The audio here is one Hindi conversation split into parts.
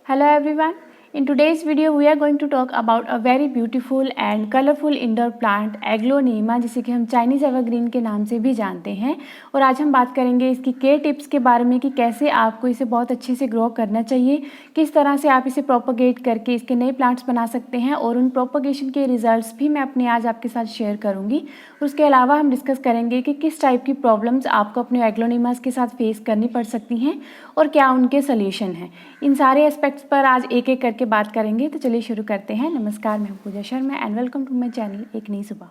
Hello everyone. In today's video we are going to talk about a very beautiful and colorful indoor plant aglaonema, जिसे कि हम चाइनीज़ एवरग्रीन के नाम से भी जानते हैं। और आज हम बात करेंगे इसकी केयर टिप्स के बारे में कि कैसे आपको इसे बहुत अच्छे से ग्रो करना चाहिए, किस तरह से आप इसे प्रोपोगेट करके इसके नए प्लांट्स बना सकते हैं, और उन प्रोपोगेशन के रिजल्ट्स भी मैं अपने आज आपके साथ शेयर करूँगी। उसके अलावा हम डिस्कस करेंगे कि किस टाइप की प्रॉब्लम्स आपको अपने एग्लोनीमास के साथ फेस करनी पड़ सकती हैं और क्या उनके सोल्यूशन हैं। इन सारे एस्पेक्ट्स पर आज एक एक करके बात करेंगे। तो चलिए शुरू करते हैं। नमस्कार, मैं हूं Pooja Sharma and welcome to my channel एक नई सुबह।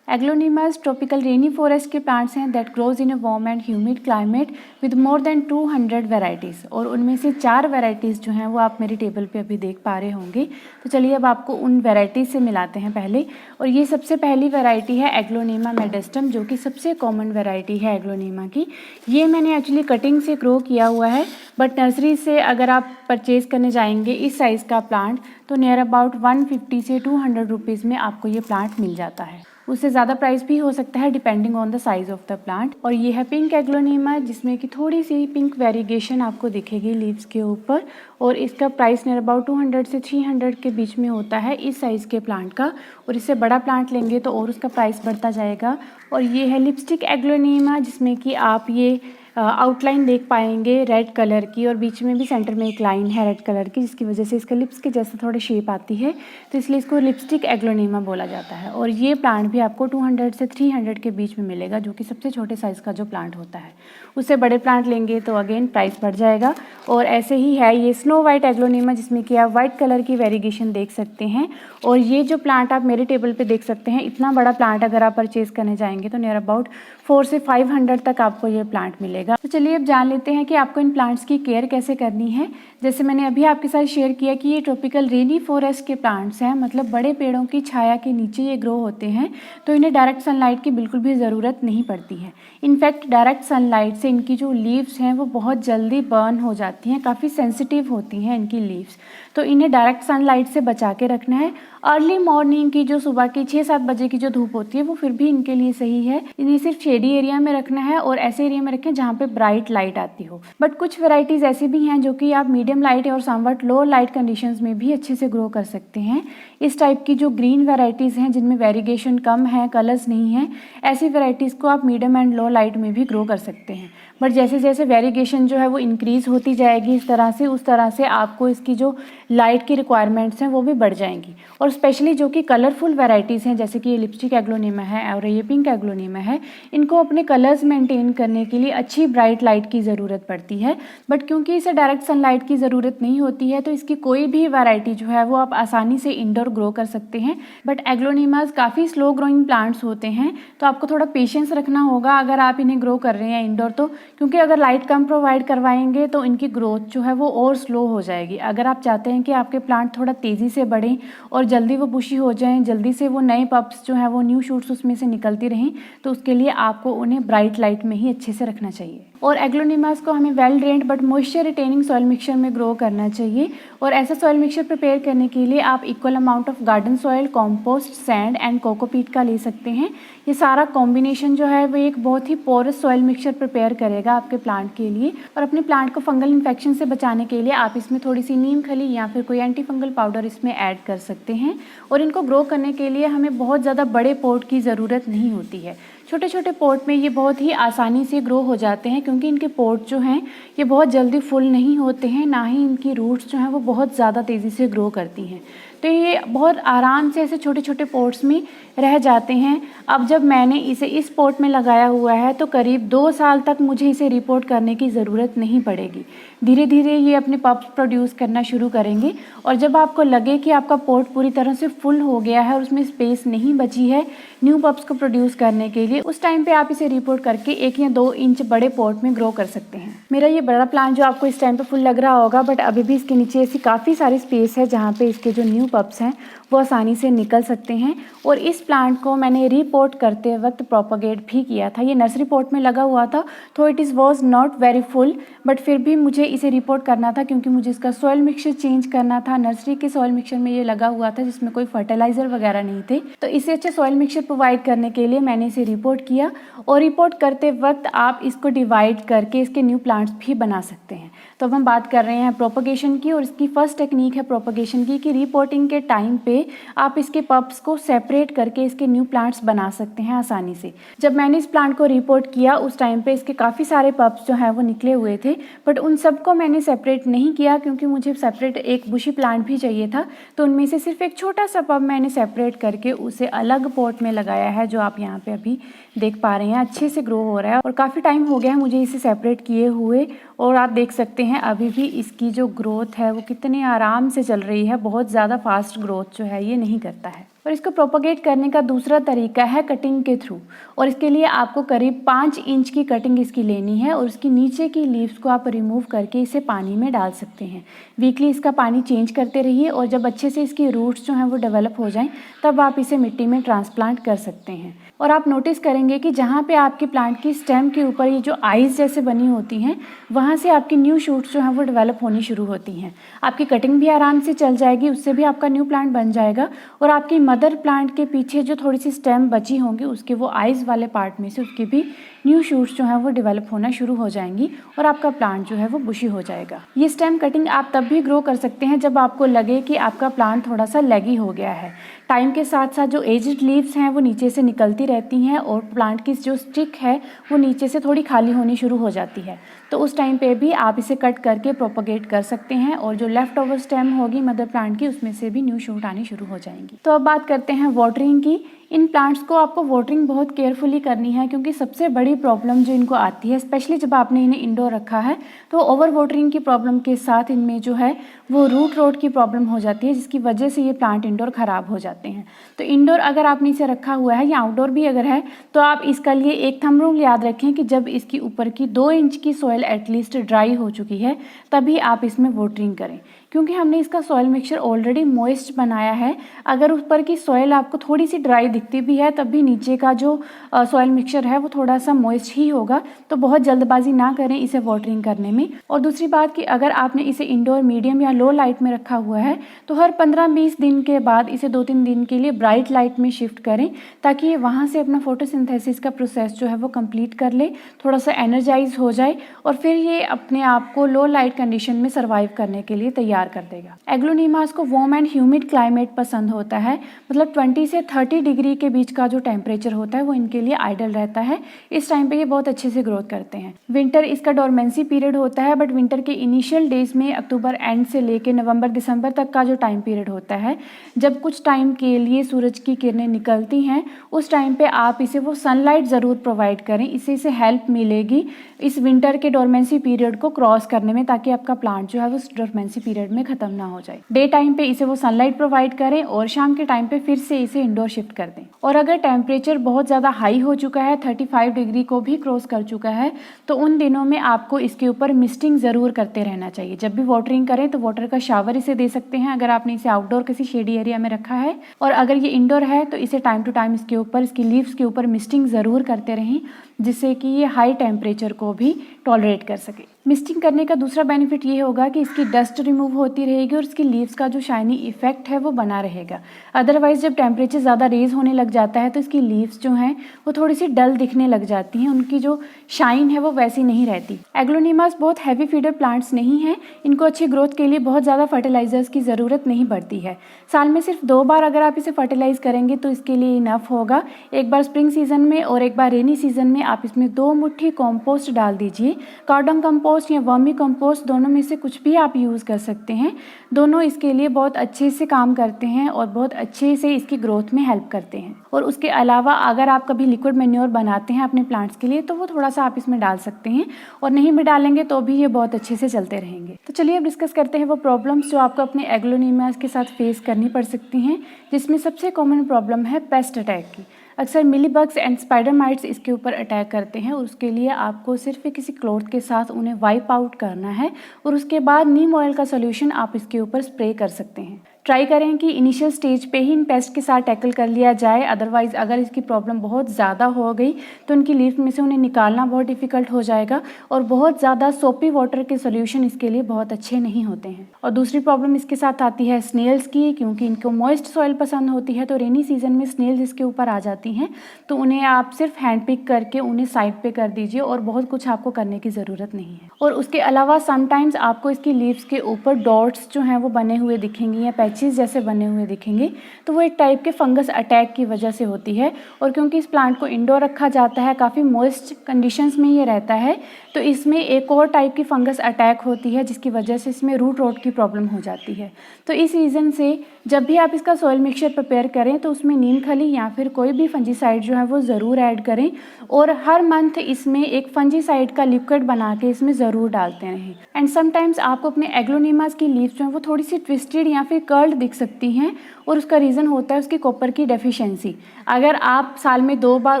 एग्लोनीमास ट्रॉपिकल रेनी फॉरेस्ट के प्लांट्स हैं that grows in a warm and humid climate with more than 200 varieties, और उनमें से 4 वेराइटीज़ जो हैं वो आप मेरी टेबल पे अभी देख पा रहे होंगे। तो चलिए अब आपको उन वेराइटीज़ से मिलाते हैं पहले। और ये सबसे पहली वेराइटी है एग्लोनीमा मेडेस्टम, जो कि सबसे कॉमन वेराइटी है एग्लोनीमा की। ये मैंने एक्चुअली कटिंग से ग्रो किया हुआ है, बट नर्सरी से अगर आप परचेज़ करने जाएंगे इस साइज़ का प्लांट तो नियर अबाउट 150 से 200 रुपीज़ में आपको ये प्लांट मिल जाता है। उससे ज़्यादा प्राइस भी हो सकता है depending on the size of the plant. और ये है पिंक एग्लोनीमा, जिसमें कि थोड़ी सी पिंक वेरिएशन आपको दिखेगी लीव्स के ऊपर, और इसका प्राइस नियर अबाउट 200 से 300 के बीच में होता है इस साइज़ के प्लांट का। और इससे बड़ा प्लांट लेंगे तो और उसका प्राइस बढ़ता जाएगा। और ये है लिपस्टिक एग्लोनीमा, जिसमें कि आप ये आउटलाइन देख पाएंगे रेड कलर की, और बीच में भी सेंटर में एक लाइन है रेड कलर की, जिसकी वजह से इसका लिप्स के जैसे थोड़ी शेप आती है, तो इसलिए इसको लिपस्टिक एग्लोनीमा बोला जाता है। और ये प्लांट भी आपको 200 से 300 के बीच में मिलेगा, जो कि सबसे छोटे साइज़ का जो प्लांट होता है। उससे बड़े प्लांट लेंगे तो अगेन प्राइस बढ़ जाएगा। और ऐसे ही है ये स्नो वाइट एग्लोनीमा, जिसमें कि आप वाइट कलर की वेरिएशन देख सकते हैं। और ये जो प्लांट आप मेरे टेबल पे देख सकते हैं, इतना बड़ा प्लांट अगर आप परचेज़ करने जाएंगे तो नियर अबाउट 400 से 500 तक आपको ये प्लांट मिलेगा। तो चलिए अब जान लेते हैं कि आपको इन प्लांट्स की केयर कैसे करनी है। जैसे मैंने अभी आपके साथ शेयर किया कि ये ट्रॉपिकल रेनी फॉरेस्ट के प्लांट्स हैं, मतलब बड़े पेड़ों की छाया के नीचे ये ग्रो होते हैं, तो इन्हें डायरेक्ट सनलाइट की बिल्कुल भी ज़रूरत नहीं पड़ती है। इनफैक्ट डायरेक्ट सनलाइट से इनकी जो लीव्स हैं वो बहुत जल्दी बर्न हो जाती हैं, काफ़ी सेंसिटिव होती हैं इनकी लीव्स, तो इन्हें डायरेक्ट सनलाइट से बचा के रखना है। अर्ली मॉर्निंग की जो सुबह की 6-7 बजे की जो धूप होती है वो फिर भी इनके लिए सही है। इन्हें सिर्फ शेडी एरिया में रखना है और ऐसे एरिया में रखें जहाँ पे ब्राइट लाइट आती हो। बट कुछ वेराइटीज़ ऐसी भी हैं जो कि आप मीडियम लाइट और समवट लो लाइट कंडीशंस में भी अच्छे से ग्रो कर सकते हैं। इस टाइप की जो ग्रीन वेराइटीज़ हैं जिनमें वेरिएशन कम है, कलर्स नहीं हैं, ऐसी वेराइटीज़ को आप मीडियम एंड लो लाइट में भी ग्रो कर सकते हैं। बट जैसे जैसे वेरिएशन जो है वो इंक्रीज़ होती जाएगी इस तरह से, उस तरह से आपको इसकी जो लाइट की रिक्वायरमेंट्स हैं वो भी बढ़ जाएंगी। और स्पेशली जो कि कलरफुल वेराइटीज़ हैं, जैसे कि ये लिपस्टिक एग्लोनीमा है और ये पिंक एग्लोनीमा है, इनको अपने कलर्स मेंटेन करने के लिए अच्छी ब्राइट लाइट की ज़रूरत पड़ती है। बट क्योंकि इसे डायरेक्ट सनलाइट की ज़रूरत नहीं होती है, तो इसकी कोई भी वैरायटी जो है वो आप आसानी से इंडोर ग्रो कर सकते हैं। बट एग्लोनीमास काफ़ी स्लो ग्रोइंग प्लांट्स होते हैं, तो आपको थोड़ा पेशेंस रखना होगा अगर आप इन्हें ग्रो कर रहे हैं इंडोर, तो क्योंकि अगर लाइट कम प्रोवाइड करवाएंगे तो इनकी ग्रोथ जो है वो और स्लो हो जाएगी। अगर आप चाहते हैं कि आपके प्लांट थोड़ा तेज़ी से बढ़ें और जल्दी वो बुशी हो जाएं, जल्दी से वो नए पप्स जो है वो न्यू शूट्स उसमें से निकलती रहें, तो उसके लिए आपको उन्हें ब्राइट लाइट में ही अच्छे से रखना चाहिए। और एग्लोनीमास को हमें well drained but moisture retaining soil mixture में ग्रो करना चाहिए। और ऐसा सॉइल मिक्सचर प्रिपेयर करने के लिए आप equal amount of garden soil, compost, sand and cocopeat का ले सकते हैं। ये सारा कॉम्बिनेशन जो है वो एक बहुत ही पोरस सॉइल मिक्सचर प्रिपेयर करेगा आपके प्लांट के लिए। और अपने प्लांट को फंगल इन्फेक्शन से बचाने के लिए आप इसमें थोड़ी सी नीम खली या फिर कोई एंटी फंगल पाउडर इसमें ऐड कर सकते हैं। और इनको ग्रो करने के लिए हमें बहुत ज़्यादा बड़े पॉट की ज़रूरत नहीं होती है। छोटे छोटे पॉट में ये बहुत ही आसानी से ग्रो हो जाते हैं, क्योंकि इनके पॉट जो हैं ये बहुत जल्दी फुल नहीं होते हैं, ना ही इनकी रूट्स जो हैं वो बहुत ज़्यादा तेज़ी से ग्रो करती हैं, तो ये बहुत आराम से ऐसे छोटे छोटे पॉट्स में रह जाते हैं। अब जब मैंने इसे इस पॉट में लगाया हुआ है तो करीब 2 साल तक मुझे इसे रिपोर्ट करने की ज़रूरत नहीं पड़ेगी। धीरे धीरे ये अपने पप्स प्रोड्यूस करना शुरू करेंगे, और जब आपको लगे कि आपका पॉट पूरी तरह से फुल हो गया है और उसमें स्पेस नहीं बची है न्यू पप्स को प्रोड्यूस करने के लिए, उस टाइम पे आप इसे रिपोर्ट करके 1 या 2 इंच बड़े पॉट में ग्रो कर सकते हैं। मेरा ये बड़ा प्लांट जो आपको इस टाइम पे फुल लग रहा होगा, बट अभी भी इसके नीचे ऐसी काफ़ी सारी स्पेस है जहाँ पे इसके जो न्यू पप्स हैं वो आसानी से निकल सकते हैं। और इस प्लांट को मैंने रीपोर्ट करते वक्त प्रोपोगेट भी किया था। ये नर्सरी पॉट में लगा हुआ था, तो it was not very full, but फिर भी मुझे इसे रिपोर्ट करना था क्योंकि मुझे इसका सॉइल मिक्सचर चेंज करना था। नर्सरी के सॉइल मिक्सचर में ये लगा हुआ था जिसमें कोई फर्टिलाइजर वगैरह नहीं थे, तो इसे अच्छे सॉइल मिक्सचर प्रोवाइड करने के लिए मैंने इसे रिपोर्ट किया। और रिपोर्ट करते वक्त आप इसको डिवाइड करके इसके न्यू प्लांट्स भी बना सकते हैं। तो अब हम बात कर रहे हैं प्रोपोगेशन की, और इसकी फर्स्ट टेक्निक है प्रोपोगेशन की कि रिपोर्टिंग के टाइम पे आप इसके पप्स को सेपरेट करके इसके न्यू प्लांट्स बना सकते हैं आसानी से। जब मैंने इस प्लांट को रिपोर्ट किया उस टाइम पे इसके काफ़ी सारे पप्स जो हैं वो निकले हुए थे, बट उन सबको मैंने सेपरेट नहीं किया क्योंकि मुझे सेपरेट एक बुशी प्लांट भी चाहिए था। तो उनमें से सिर्फ एक छोटा सा पप मैंने सेपरेट करके उसे अलग पॉट में लगाया है, जो आप यहाँ पे अभी देख पा रहे हैं। अच्छे से ग्रो हो रहा है और काफ़ी टाइम हो गया है मुझे इसे सेपरेट किए हुए, और आप देख सकते हैं अभी भी इसकी जो ग्रोथ है वो कितने आराम से चल रही है। बहुत ज़्यादा फास्ट ग्रोथ जो है ये नहीं करता है। और इसको प्रोपोगेट करने का दूसरा तरीका है कटिंग के थ्रू, और इसके लिए आपको करीब 5 इंच की कटिंग इसकी लेनी है और उसकी नीचे की लीव्स को आप रिमूव करके इसे पानी में डाल सकते हैं। वीकली इसका पानी चेंज करते रहिए, और जब अच्छे से इसकी रूट्स जो हैं वो डेवलप हो जाएं तब आप इसे मिट्टी में ट्रांसप्लांट कर सकते हैं। और आप नोटिस करेंगे कि जहाँ पे आपके प्लांट की स्टेम के ऊपर ये जो आइज़ जैसे बनी होती हैं, वहाँ से आपकी न्यू शूट्स जो हैं वो डेवलप होनी शुरू होती हैं। आपकी कटिंग भी आराम से चल जाएगी, उससे भी आपका न्यू प्लांट बन जाएगा। और आपकी मदर प्लांट के पीछे जो थोड़ी सी स्टेम बची होंगी उसके वो आइज़ वाले पार्ट में से उसकी भी न्यू शूट्स जो हैं वो डेवलप होना शुरू हो जाएंगी और आपका प्लांट जो है वो बुशी हो जाएगा। ये स्टेम कटिंग आप तब भी ग्रो कर सकते हैं जब आपको लगे कि आपका प्लांट थोड़ा सा लेगी हो गया है। टाइम के साथ साथ जो एज्ड लीव्स हैं वो नीचे से निकलती रहती हैं और प्लांट की जो स्टिक है वो नीचे से थोड़ी खाली होनी शुरू हो जाती है, तो उस टाइम पे भी आप इसे कट करके प्रोपोगेट कर सकते हैं और जो लेफ्ट ओवर स्टेम होगी मदर प्लांट की उसमें से भी न्यू शूट आनी शुरू हो जाएंगी। तो अब बात करते हैं वाटरिंग की। इन प्लांट्स को आपको वाटरिंग बहुत केयरफुली करनी है क्योंकि सबसे बड़ी प्रॉब्लम जो इनको आती है, स्पेशली जब आपने इन्हें इंडोर रखा है, तो ओवर वाटरिंग की प्रॉब्लम के साथ इनमें जो है वो रूट रोट की प्रॉब्लम हो जाती है, जिसकी वजह से ये प्लांट इंडोर ख़राब हो जाते हैं। तो इंडोर अगर आपने इसे रखा हुआ है या आउटडोर भी अगर है तो आप इसका लिए एक थंब रूल याद रखें कि जब इसकी ऊपर की 2 इंच की सॉइल एटलीस्ट ड्राई हो चुकी है तभी आप इसमें वाटरिंग करें, क्योंकि हमने इसका सॉइल मिक्सचर ऑलरेडी मॉइस्ट बनाया है। अगर ऊपर की सॉइल आपको थोड़ी सी ड्राई दिखती भी है तब भी नीचे का जो सॉइल मिक्सचर है वो थोड़ा सा मॉइस्ट ही होगा, तो बहुत जल्दबाजी ना करें इसे वाटरिंग करने में। और दूसरी बात कि अगर आपने इसे इंडोर मीडियम या लो लाइट में रखा हुआ है तो हर 15-20 दिन के बाद इसे 2-3 दिन के लिए ब्राइट लाइट में शिफ्ट करें ताकि ये वहाँ से अपना फोटोसिंथेसिस का प्रोसेस जो है वो कंप्लीट कर ले, थोड़ा सा एनर्जाइज हो जाए और फिर ये अपने आप को लो लाइट कंडीशन में सर्वाइव करने के लिए तैयार कर देगा। एग्लोनिमास को वार्म एंड ह्यूमिड क्लाइमेट पसंद होता है, मतलब 20 से 30 डिग्री के बीच का जो टेम्परेचर होता है वो इनके लिए आइडल रहता है। इस टाइम पे ये बहुत अच्छे से ग्रोथ करते हैं। विंटर इसका डोरमेंसी पीरियड होता है, बट विंटर के इनिशियल डेज में अक्टूबर एंड से लेके नवंबर दिसंबर तक का जो टाइम पीरियड होता है, जब कुछ टाइम के लिए सूरज की किरणें निकलती हैं, उस टाइम पे आप इसे वो सनलाइट ज़रूर प्रोवाइड करें। इसे हेल्प मिलेगी इस विंटर के डोरमेंसी पीरियड को क्रॉस करने में, ताकि आपका प्लांट जो है वो डोरमेंसी पीरियड में ख़त्म ना हो जाए। डे टाइम पे इसे वो सनलाइट प्रोवाइड करें और शाम के टाइम पे फिर से इसे इंडोर शिफ्ट कर दें। और अगर टेम्परेचर बहुत ज़्यादा हाई हो चुका है, 35 डिग्री को भी क्रॉस कर चुका है, तो उन दिनों में आपको इसके ऊपर मिस्टिंग ज़रूर करते रहना चाहिए। जब भी वाटरिंग करें तो वाटर का शावर इसे दे सकते हैं अगर आपने इसे आउटडोर किसी शेडी एरिया में रखा है, और अगर ये इंडोर है तो इसे टाइम टू टाइम इसके ऊपर इसकी लीव्स के ऊपर मिस्टिंग ज़रूर करते रहें, जिससे कि ये हाई टेम्परेचर को भी टॉलरेट कर सके। मिस्टिंग करने का दूसरा बेनिफिट ये होगा कि इसकी डस्ट रिमूव होती रहेगी और इसकी लीव्स का जो शाइनी इफेक्ट है वो बना रहेगा। अदरवाइज जब टेम्परेचर ज़्यादा रेज होने लग जाता है तो इसकी लीव्स जो हैं वो थोड़ी सी डल दिखने लग जाती हैं, उनकी जो शाइन है वो वैसी नहीं रहती। एग्लोनिमास बहुत हैवी फीडर प्लांट्स नहीं हैं, इनको अच्छी ग्रोथ के लिए बहुत ज़्यादा फर्टिलाइजर्स की ज़रूरत नहीं पड़ती है। साल में सिर्फ 2 बार अगर आप इसे फर्टिलाइज करेंगे तो इसके लिए इनफ होगा। एक बार स्प्रिंग सीजन में और एक बार रेनी सीजन में आप इसमें 2 मुट्ठी कॉम्पोस्ट डाल दीजिए। कार्डन कंपोस्ट या वर्मी कंपोस्ट दोनों में से कुछ भी आप यूज़ कर सकते हैं। दोनों इसके लिए बहुत अच्छे से काम करते हैं और बहुत अच्छे से इसकी ग्रोथ में हेल्प करते हैं। और उसके अलावा अगर आप कभी लिक्विड मैन्योर बनाते हैं अपने प्लांट्स के लिए तो वो थोड़ा सा आप इसमें डाल सकते हैं, और नहीं भी डालेंगे तो भी ये बहुत अच्छे से चलते रहेंगे। तो चलिए अब डिस्कस करते हैं वो प्रॉब्लम्स जो आपको अपने एग्लोनिमास के साथ फेस करनी पड़ सकती हैं, जिसमें सबसे कॉमन प्रॉब्लम है पेस्ट अटैक की। अक्सर मिलीबग्स एंड स्पाइडर माइट्स इसके ऊपर अटैक करते हैं और उसके लिए आपको सिर्फ किसी क्लॉथ के साथ उन्हें वाइप आउट करना है और उसके बाद नीम ऑयल का सोल्यूशन आप इसके ऊपर स्प्रे कर सकते हैं। ट्राई करें कि इनिशियल स्टेज पे ही इन पेस्ट के साथ टैकल कर लिया जाए। अदरवाइज़ अगर इसकी प्रॉब्लम बहुत ज़्यादा हो गई तो उनकी लीफ में से उन्हें निकालना बहुत डिफ़िकल्ट हो जाएगा और बहुत ज़्यादा सोपी वाटर के सोल्यूशन इसके लिए बहुत अच्छे नहीं होते हैं। और दूसरी प्रॉब्लम इसके साथ आती है स्नेल्स की, क्योंकि इनको मॉइस्ट सॉइल पसंद होती है। तो रेनी सीजन में स्नेल्स इसके ऊपर आ जाती हैं, तो उन्हें आप सिर्फ हैंड पिक करके उन्हें साइड पे कर दीजिए और बहुत कुछ आपको करने की ज़रूरत नहीं है। और उसके अलावा समटाइम्स आपको इसकी लीव्स के ऊपर डॉट्स जो हैं वो बने हुए दिखेंगे या पैचेस जैसे बने हुए दिखेंगे, तो वो एक टाइप के फंगस अटैक की वजह से होती है। और क्योंकि इस प्लांट को इंडोर रखा जाता है, काफ़ी मॉइस्ट कंडीशंस में ये रहता है, तो इसमें एक और टाइप की फंगस अटैक होती है जिसकी वजह से इसमें रूट रॉट की प्रॉब्लम हो जाती है। तो इस रीज़न से जब भी आप इसका सॉइल मिक्सचर प्रिपेयर करें तो उसमें नीम खली या फिर कोई भी फंजीसाइड जो है वो ज़रूर ऐड करें और हर मंथ इसमें एक फंजीसाइड का लिक्विड बना के इसमें ज़रूर डालते रहें। एंड समटाइम्स आपको अपने एग्लोनीमास की लीव्स जो हैं वो थोड़ी सी ट्विस्टेड या फिर कर्ल्ड दिख सकती हैं और उसका रीज़न होता है उसकी कॉपर की डेफिशिएंसी। अगर आप साल में 2 बार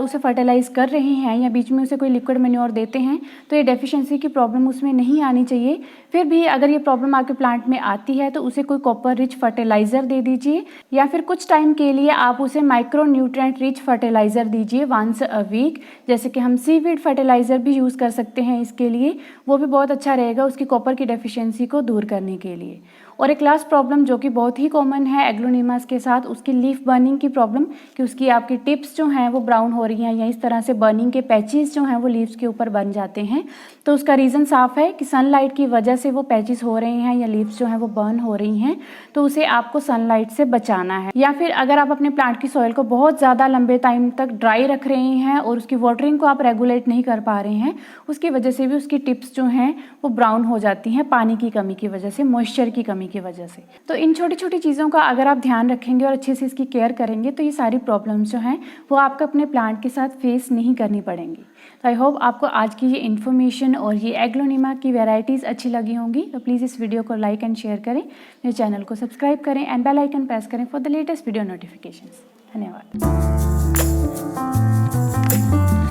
उसे फर्टिलाइज़ कर रहे हैं या बीच में उसे कोई लिक्विड मैन्योर देते हैं तो ये डेफिशिएंसी की प्रॉब्लम उसमें नहीं आनी चाहिए। फिर भी अगर ये प्रॉब्लम आपके प्लांट में आती है तो उसे कोई कॉपर रिच फर्टिलाइज़र दे दीजिए या फिर कुछ टाइम के लिए आप उसे माइक्रो न्यूट्रिएंट रिच फर्टिलाइज़र दीजिए वंस अ वीक। जैसे कि हम सीवीड फर्टिलाइज़र भी यूज़ कर सकते हैं इसके लिए, वो भी बहुत अच्छा रहेगा उसकी कॉपर की डेफिशिएंसी को दूर करने के लिए। और एक लास्ट प्रॉब्लम जो कि बहुत ही कॉमन है एग्लोनीमास के साथ, उसकी लीफ बर्निंग की प्रॉब्लम, कि उसकी आपकी टिप्स जो हैं वो ब्राउन हो रही हैं या इस तरह से बर्निंग के पैचेस जो हैं वो लीव्स के ऊपर बन जाते हैं। तो उसका रीज़न साफ है कि सनलाइट की वजह से वो पैचेस हो रहे हैं या लीव्स जो हैं वो बर्न हो रही हैं, तो उसे आपको सनलाइट से बचाना है। या फिर अगर आप अपने प्लांट की सॉइल को बहुत ज़्यादा लंबे टाइम तक ड्राई रख रहे हैं और उसकी वाटरिंग को आप रेगुलेट नहीं कर पा रहे हैं, उसकी वजह से भी उसकी टिप्स जो हैं वो ब्राउन हो जाती हैं पानी की कमी की वजह से, मॉइस्चर की कमी की वजह से। तो इन छोटी छोटी चीज़ों का अगर आप ध्यान रखेंगे और अच्छे से इसकी केयर करेंगे तो ये सारी प्रॉब्लम्स जो हैं वो आपको अपने प्लांट के साथ फेस नहीं करनी पड़ेंगी। तो आई होप आपको आज की ये इन्फॉर्मेशन और ये एग्लोनिमा की वैरायटीज़ अच्छी लगी होंगी। तो प्लीज़ इस वीडियो को लाइक एंड शेयर करें, मेरे चैनल को सब्सक्राइब करें एंड बेल आइकन प्रेस करें for the latest video notifications. धन्यवाद।